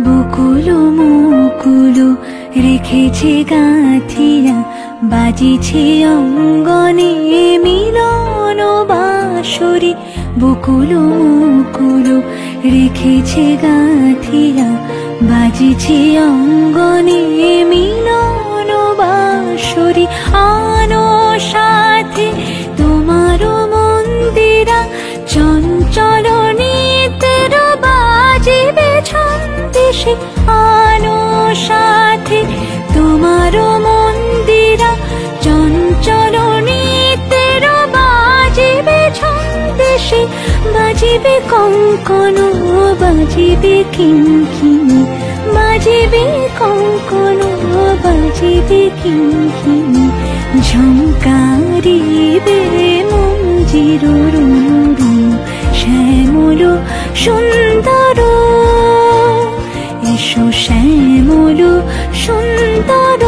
বকুলো মুকুলো রেখেছে গাঁথিয়া, বাজিছে অঙ্গনে মিলন বাঁশরি। বকুলো মুকুলো রেখেছে গাঁথিয়া, বাজিছে অঙ্গনে মিলন বাঁশরি। আনো সাথে তোমারও মন্দিরা, চঞ্চল নিতের বাজিবে ছন্দেশে। আনো সাথে তোমারও মন্দিরা, চঞ্চল নিতের বাজিবে ছন্দেশে। বাজিবে কঙ্কন, বাজিবে কিঙ্কিণী, বাজিবে কঙ্কন, বাজিবে কিঙ্কিণী। ঝঙ্কারিবে মঞ্জির রুনু, শ্যামল সুন্দর, এসো শ্যামল সুন্দর।